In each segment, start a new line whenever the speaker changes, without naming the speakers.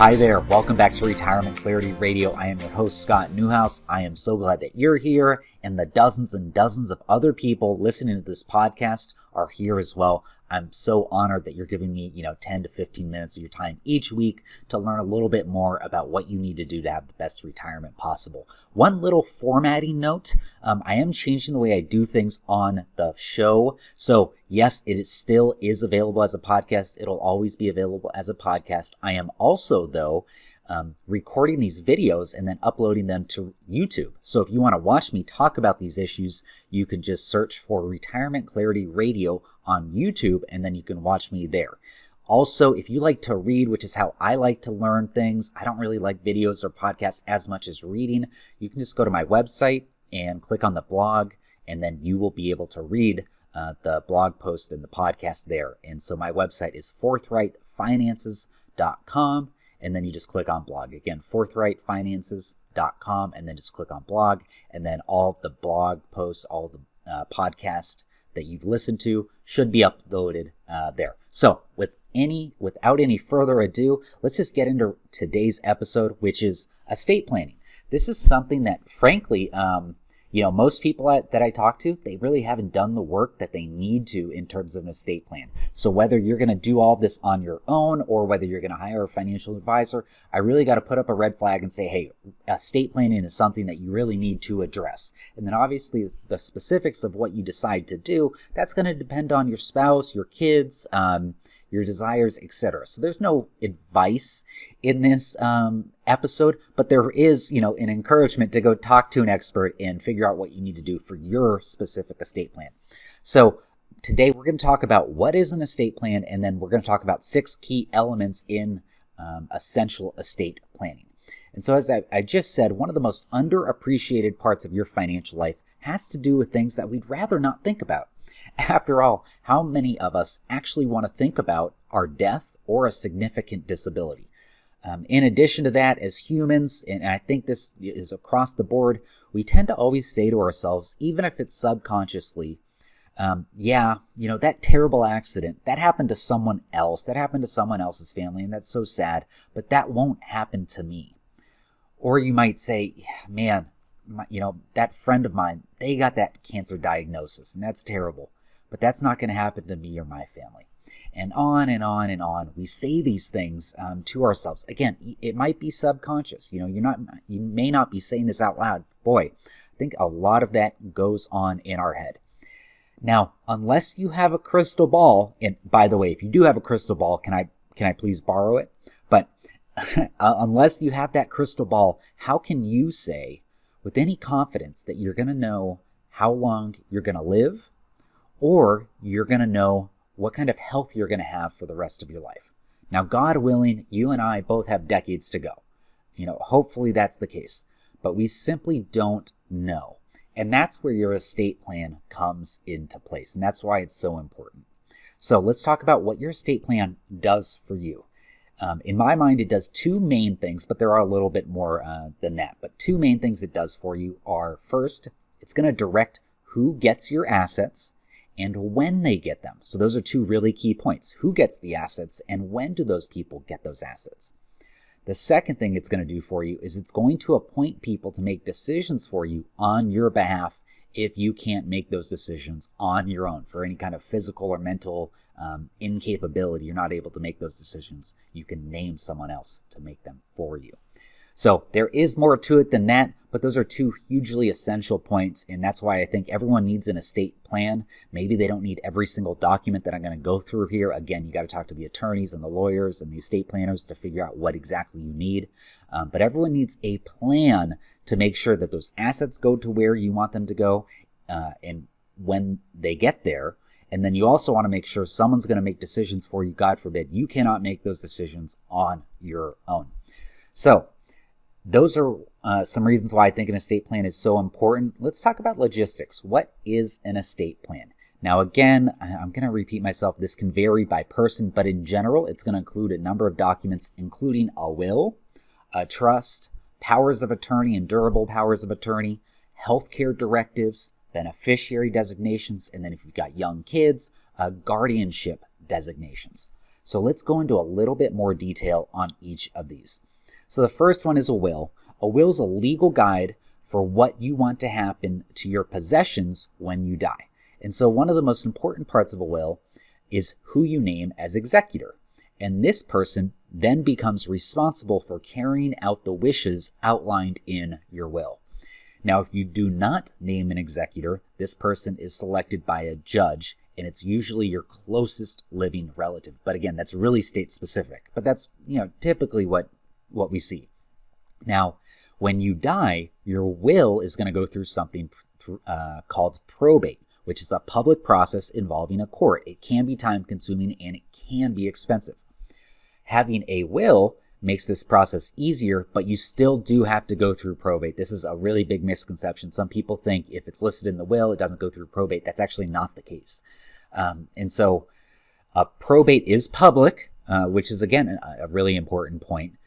Hi there, welcome back to Retirement Clarity Radio. I am your host, Scott Newhouse. I am so glad that you're here, and the dozens and dozens of other people listening to this podcast are here as well. I'm so honored that you're giving me, 10 to 15 minutes of your time each week to learn a little bit more about what you need to do to have the best retirement possible. One little formatting note, I am changing the way I do things on the show. So yes, it still is available as a podcast. It'll always be available as a podcast. I am also, though, recording these videos and then uploading them to YouTube. So if you want to watch me talk about these issues, you can just search for Retirement Clarity Radio on YouTube, and then you can watch me there. Also, if you like to read, which is how I like to learn things, I don't really like videos or podcasts as much as reading. You can just go to my website and click on the blog, and then you will be able to read the blog post and the podcast there. And so my website is forthrightfinances.com. And then you just click on blog. Again, forthrightfinances.com, and then just click on blog. And then all the blog posts, all the podcasts that you've listened to should be uploaded there. So without any further ado, let's just get into today's episode, which is estate planning. This is something that, frankly, most people that I talk to, they really haven't done the work that they need to in terms of an estate plan. So whether you're going to do all this on your own or whether you're going to hire a financial advisor, I really got to put up a red flag and say, hey, estate planning is something that you really need to address. And then obviously the specifics of what you decide to do, that's going to depend on your spouse, your kids, your desires, etc. So there's no advice in this episode, but there is, an encouragement to go talk to an expert and figure out what you need to do for your specific estate plan. So today we're going to talk about what is an estate plan, and then we're going to talk about 6 key elements in essential estate planning. And so as I just said, one of the most underappreciated parts of your financial life has to do with things that we'd rather not think about. After all, how many of us actually want to think about our death or a significant disability? In addition to that, as humans, and I think this is across the board, we tend to always say to ourselves, even if it's subconsciously, that terrible accident, that happened to someone else, that happened to someone else's family, and that's so sad, but that won't happen to me. Or you might say, man, that friend of mine, they got that cancer diagnosis, and that's terrible, but that's not going to happen to me or my family. And on and on and on. We say these things to ourselves. Again, it might be subconscious. You may not be saying this out loud. Boy, I think a lot of that goes on in our head. Now, unless you have a crystal ball, and by the way, if you do have a crystal ball, can I please borrow it? But unless you have that crystal ball, how can you say with any confidence that you're going to know how long you're going to live, or you're going to know what kind of health you're going to have for the rest of your life? Now, God willing, you and I both have decades to go. Hopefully that's the case, but we simply don't know. And that's where your estate plan comes into place. And that's why it's so important. So let's talk about what your estate plan does for you. In my mind, it does 2 main things, but there are a little bit more than that. But 2 main things it does for you are, first, it's going to direct who gets your assets and when they get them. So those are 2 really key points. Who gets the assets and when do those people get those assets? The second thing it's going to do for you is it's going to appoint people to make decisions for you on your behalf if you can't make those decisions on your own for any kind of physical or mental incapability. You're not able to make those decisions. You can name someone else to make them for you. So there is more to it than that, but those are 2 hugely essential points, and that's why I think everyone needs an estate plan. Maybe they don't need every single document that I'm going to go through here. Again, you got to talk to the attorneys and the lawyers and the estate planners to figure out what exactly you need. But everyone needs a plan to make sure that those assets go to where you want them to go and when they get there. And then you also want to make sure someone's going to make decisions for you. God forbid, you cannot make those decisions on your own. So those are some reasons why I think an estate plan is so important. Let's talk about logistics. What is an estate plan? Now, again, I'm going to repeat myself. This can vary by person, but in general, it's going to include a number of documents, including a will, a trust, powers of attorney and durable powers of attorney, healthcare directives, beneficiary designations, and then if you've got young kids, guardianship designations. So let's go into a little bit more detail on each of these. So the first one is a will. A will is a legal guide for what you want to happen to your possessions when you die. And so one of the most important parts of a will is who you name as executor. And this person then becomes responsible for carrying out the wishes outlined in your will. Now, if you do not name an executor, this person is selected by a judge, and it's usually your closest living relative. But again, that's really state specific. But that's, typically what we see. Now, when you die, your will is going to go through something called probate, which is a public process involving a court. It can be time consuming and it can be expensive. Having a will makes this process easier, but you still do have to go through probate. This is a really big misconception. Some people think if it's listed in the will, it doesn't go through probate. That's actually not the case. And so probate is public, which is, again, a really important point,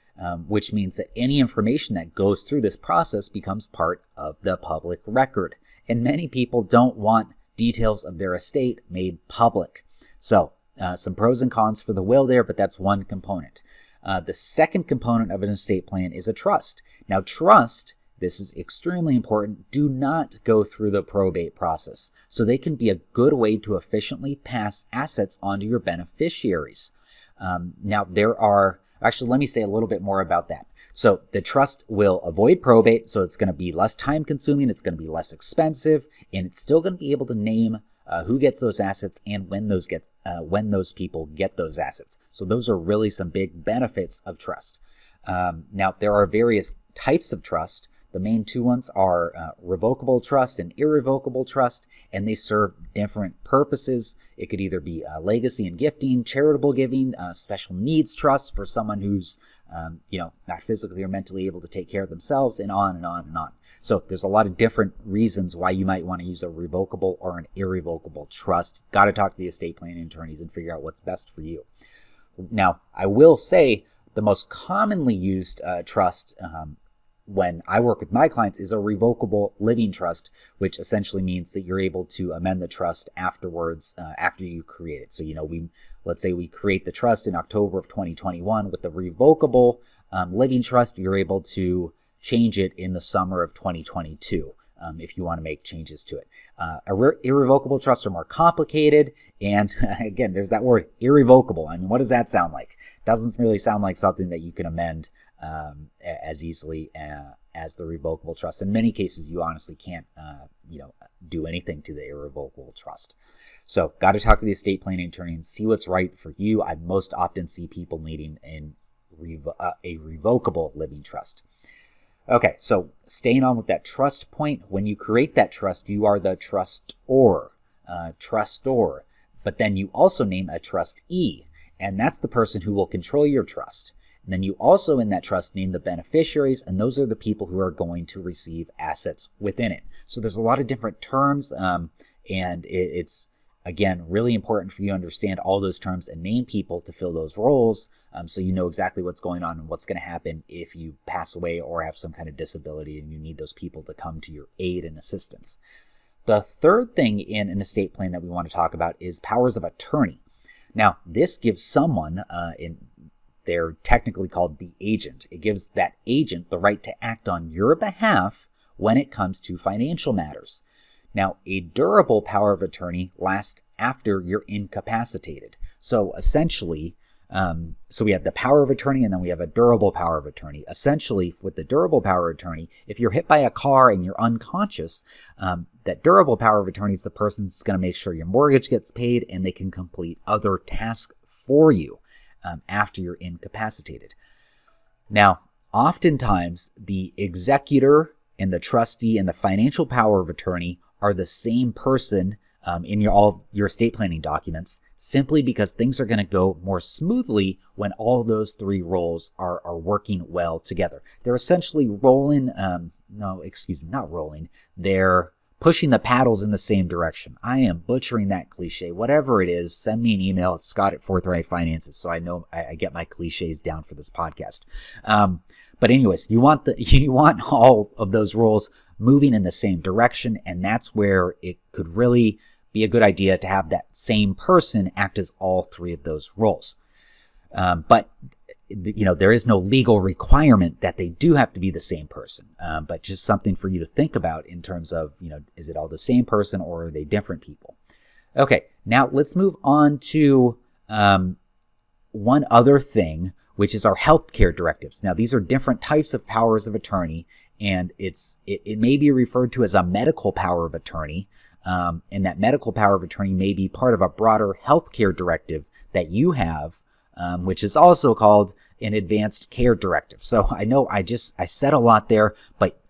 which means that any information that goes through this process becomes part of the public record. And many people don't want details of their estate made public. So some pros and cons for the will there, but that's one component. The second component of an estate plan is a trust. Now, trust, this is extremely important, do not go through the probate process. So they can be a good way to efficiently pass assets onto your beneficiaries. Now, let me say a little bit more about that. So the trust will avoid probate, so it's going to be less time consuming, it's going to be less expensive, and it's still going to be able to name who gets those assets and when those people get those assets. So those are really some big benefits of trust. Now, there are various types of trust. The main two ones are revocable trust and irrevocable trust, and they serve different purposes. It could either be legacy and gifting, charitable giving, special needs trust for someone who's not physically or mentally able to take care of themselves, and on and on and on. So there's a lot of different reasons why you might want to use a revocable or an irrevocable trust. Got to talk to the estate planning attorneys and figure out what's best for you. Now, I will say the most commonly used trust when I work with my clients is a revocable living trust, which essentially means that you're able to amend the trust afterwards, after you create it. So, let's say we create the trust in October of 2021. With the revocable living trust, you're able to change it in the summer of 2022 if you want to make changes to it. Irrevocable trusts are more complicated, and again, there's that word irrevocable. I mean, what does that sound like? Doesn't really sound like something that you can amend as easily as the revocable trust. In many cases, you honestly can't, do anything to the irrevocable trust. So, got to talk to the estate planning attorney and see what's right for you. I most often see people needing a revocable living trust. Okay, so staying on with that trust point, when you create that trust, you are the trustor, but then you also name a trustee, and that's the person who will control your trust. And then you also, in that trust, name the beneficiaries, and those are the people who are going to receive assets within it. So there's a lot of different terms, and it's, again, really important for you to understand all those terms and name people to fill those roles, so you know exactly what's going on and what's going to happen if you pass away or have some kind of disability and you need those people to come to your aid and assistance. The third thing in an estate plan that we want to talk about is powers of attorney. Now, this gives someone, they're technically called the agent. It gives that agent the right to act on your behalf when it comes to financial matters. Now, a durable power of attorney lasts after you're incapacitated. So essentially, so we have the power of attorney and then we have a durable power of attorney. Essentially, with the durable power of attorney, if you're hit by a car and you're unconscious, that durable power of attorney is the person who's going to make sure your mortgage gets paid and they can complete other tasks for you after you're incapacitated. Now, oftentimes, the executor and the trustee and the financial power of attorney are the same person in all your estate planning documents, simply because things are going to go more smoothly when all those three roles are working well together. They're essentially they're pushing the paddles in the same direction. I am butchering that cliche. Whatever it is, send me an email at Scott@Forthright Finances so I know I get my cliches down for this podcast. But anyways, you want all of those roles moving in the same direction, and that's where it could really be a good idea to have that same person act as all three of those roles. But there is no legal requirement that they do have to be the same person, but just something for you to think about in terms of, is it all the same person or are they different people? Okay, now let's move on to one other thing, which is our healthcare directives. Now, these are different types of powers of attorney, and it may be referred to as a medical power of attorney, and that medical power of attorney may be part of a broader healthcare directive that you have, which is also called an advanced care directive. So I know I said a lot there, but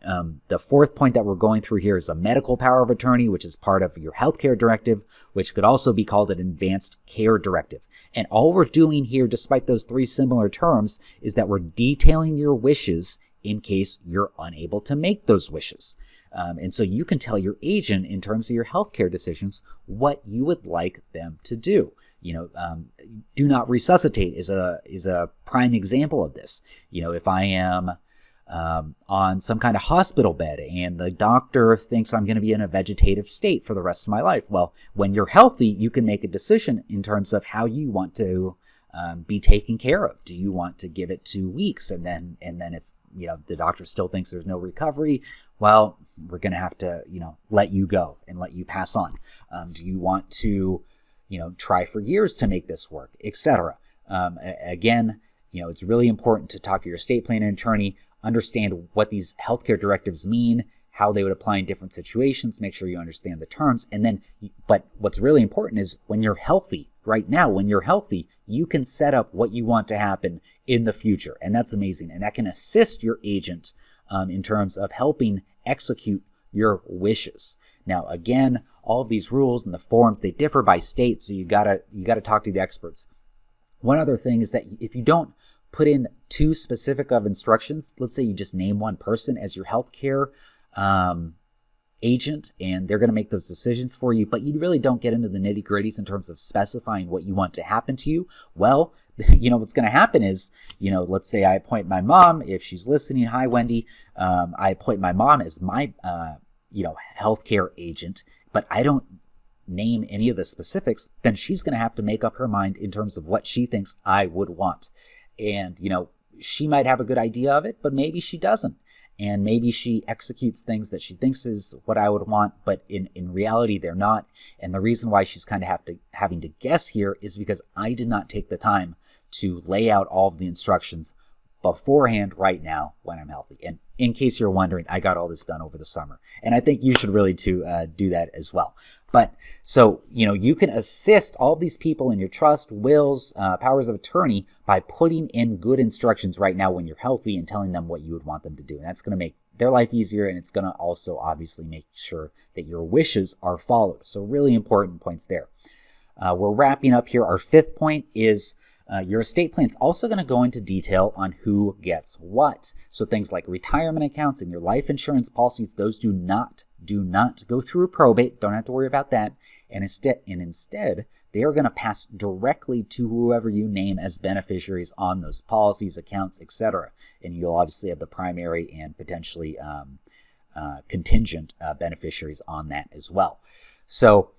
the fourth point that we're going through here is a medical power of attorney, which is part of your healthcare directive, which could also be called an advanced care directive. And all we're doing here, despite those three similar terms, is that we're detailing your wishes in case you're unable to make those wishes. And so you can tell your agent in terms of your healthcare decisions what you would like them to do. Do not resuscitate is a prime example of this. If I am on some kind of hospital bed and the doctor thinks I'm going to be in a vegetative state for the rest of my life, well, when you're healthy, you can make a decision in terms of how you want to be taken care of. Do you want to give it 2 weeks and then if the doctor still thinks there's no recovery, well, we're going to have to, let you go and let you pass on. Do you want to, try for years to make this work, etc.? Again, it's really important to talk to your estate planning attorney, understand what these healthcare directives mean, how they would apply in different situations, make sure you understand the terms. And then, but what's really important is when you're healthy, right now, when you're healthy, you can set up what you want to happen in the future. And that's amazing. And that can assist your agent in terms of helping execute your wishes. Now, again, all of these rules and the forms, they differ by state. So you gotta talk to the experts. One other thing is that if you don't put in too specific of instructions, let's say you just name one person as your healthcare agent and they're going to make those decisions for you, but you really don't get into the nitty-gritties in terms of specifying what you want to happen to you, well, what's going to happen is, let's say I appoint my mom, if she's listening, hi Wendy, I appoint my mom as my healthcare agent, but I don't name any of the specifics, then she's going to have to make up her mind in terms of what she thinks I would want. And, she might have a good idea of it, but maybe she doesn't. And maybe she executes things that she thinks is what I would want, but in reality, they're not. And the reason why she's kind of having to guess here is because I did not take the time to lay out all of the instructions beforehand right now when I'm healthy. And in case you're wondering, I got all this done over the summer. And I think you should really do that as well. But so, you can assist all of these people in your trust, wills, powers of attorney by putting in good instructions right now when you're healthy and telling them what you would want them to do. And that's going to make their life easier. And it's going to also obviously make sure that your wishes are followed. So really important points there. We're wrapping up here. Our fifth point is your estate plan is also going to go into detail on who gets what. So things like retirement accounts and your life insurance policies, those do not go through probate. Don't have to worry about that. And instead, they are going to pass directly to whoever you name as beneficiaries on those policies, accounts, etc. And you'll obviously have the primary and potentially contingent beneficiaries on that as well. So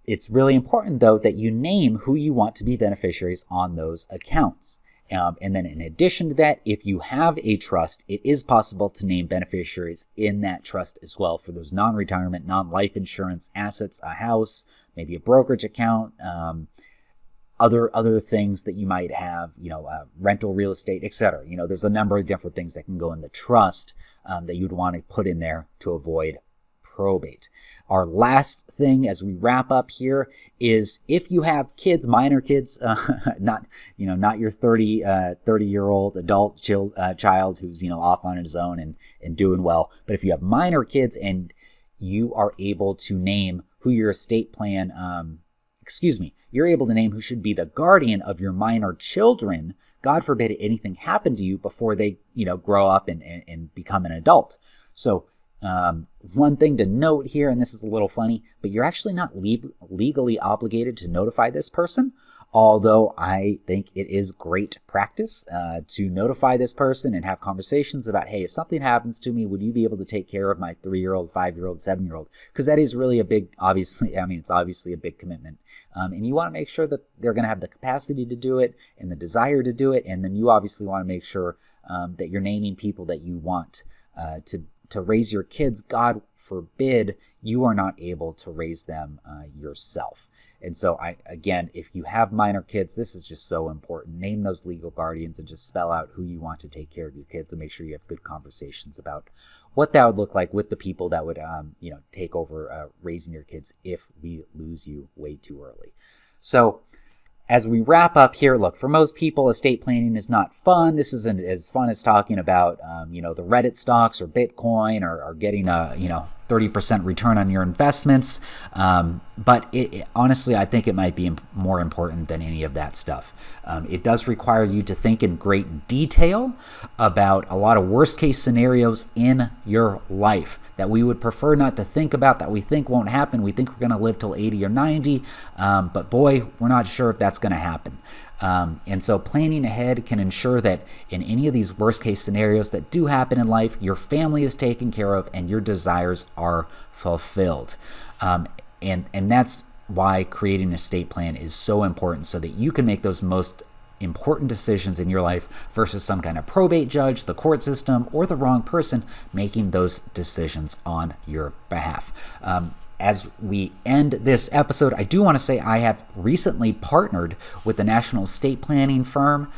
it's really important, though, that you name who you want to be beneficiaries on those accounts. And then in addition to that, if you have a trust, it is possible to name beneficiaries in that trust as well for those non-retirement, non-life insurance assets, a house, maybe a brokerage account, other things that you might have, rental real estate, etc. There's a number of different things that can go in the trust that you'd want to put in there to avoid probate. Our last thing as we wrap up here is if you have kids, minor kids, not your 30-year-old adult child who's, off on his own and doing well, but if you have minor kids and you are able to name who your estate plan, you're able to name who should be the guardian of your minor children, God forbid anything happened to you before they, grow up and become an adult. So One thing to note here, and this is a little funny, but you're actually not legally obligated to notify this person, although I think it is great practice to notify this person and have conversations about, hey, if something happens to me, would you be able to take care of my 3-year-old, 5-year-old, 7-year-old? Because that is really a big, it's obviously a big commitment. And you want to make sure that they're going to have the capacity to do it and the desire to do it. And then you obviously want to make sure that you're naming people that you want to raise your kids. God forbid you are not able to raise them yourself. And so again, if you have minor kids, this is just so important. Name those legal guardians and just spell out who you want to take care of your kids, and make sure you have good conversations about what that would look like with the people that would take over raising your kids if we lose you way too early. So as we wrap up here, look, for most people, estate planning is not fun. This isn't as fun as talking about, the Reddit stocks or Bitcoin or getting a, 30% return on your investments. But it, honestly, I think it might be more important than any of that stuff. It does require you to think in great detail about a lot of worst case scenarios in your life that we would prefer not to think about, that we think won't happen. We think we're going to live till 80 or 90, but boy, we're not sure if that's going to happen. And so planning ahead can ensure that in any of these worst case scenarios that do happen in life, your family is taken care of and your desires are fulfilled. And that's why creating an estate plan is so important, so that you can make those most important decisions in your life versus some kind of probate judge, the court system, or the wrong person making those decisions on your behalf. As we end this episode, I do want to say I have recently partnered with the national estate planning firm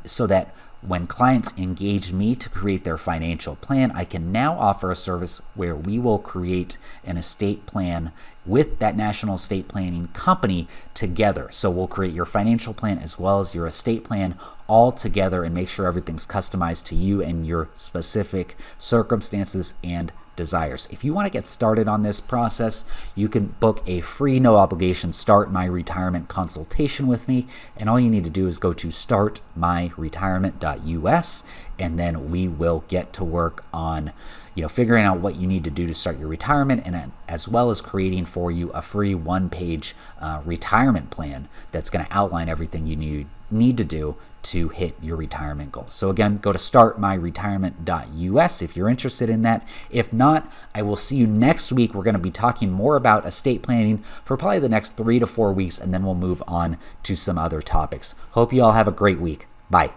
so that when clients engage me to create their financial plan, I can now offer a service where we will create an estate plan with that national estate planning company together. So we'll create your financial plan as well as your estate plan all together and make sure everything's customized to you and your specific circumstances and desires. If you want to get started on this process, you can book a free, no obligation Start My Retirement consultation with me. And all you need to do is go to startmyretirement.us, and then we will get to work on figuring out what you need to do to start your retirement, and as well as creating for you a free 1-page retirement plan that's going to outline everything you need to do to hit your retirement goal. So again, go to startmyretirement.us if you're interested in that. If not, I will see you next week. We're going to be talking more about estate planning for probably the next 3 to 4 weeks, and then we'll move on to some other topics. Hope you all have a great week. Bye.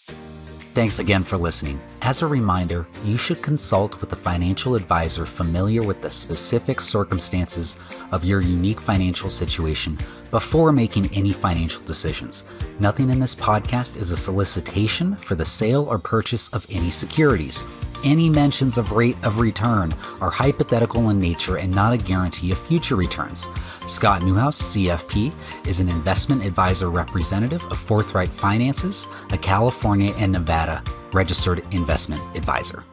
Thanks again for listening. As a reminder, you should consult with a financial advisor familiar with the specific circumstances of your unique financial situation before making any financial decisions. Nothing in this podcast is a solicitation for the sale or purchase of any securities. Any mentions of rate of return are hypothetical in nature and not a guarantee of future returns. Scott Newhouse, CFP, is an investment advisor representative of Forthright Finances, a California and Nevada registered investment advisor.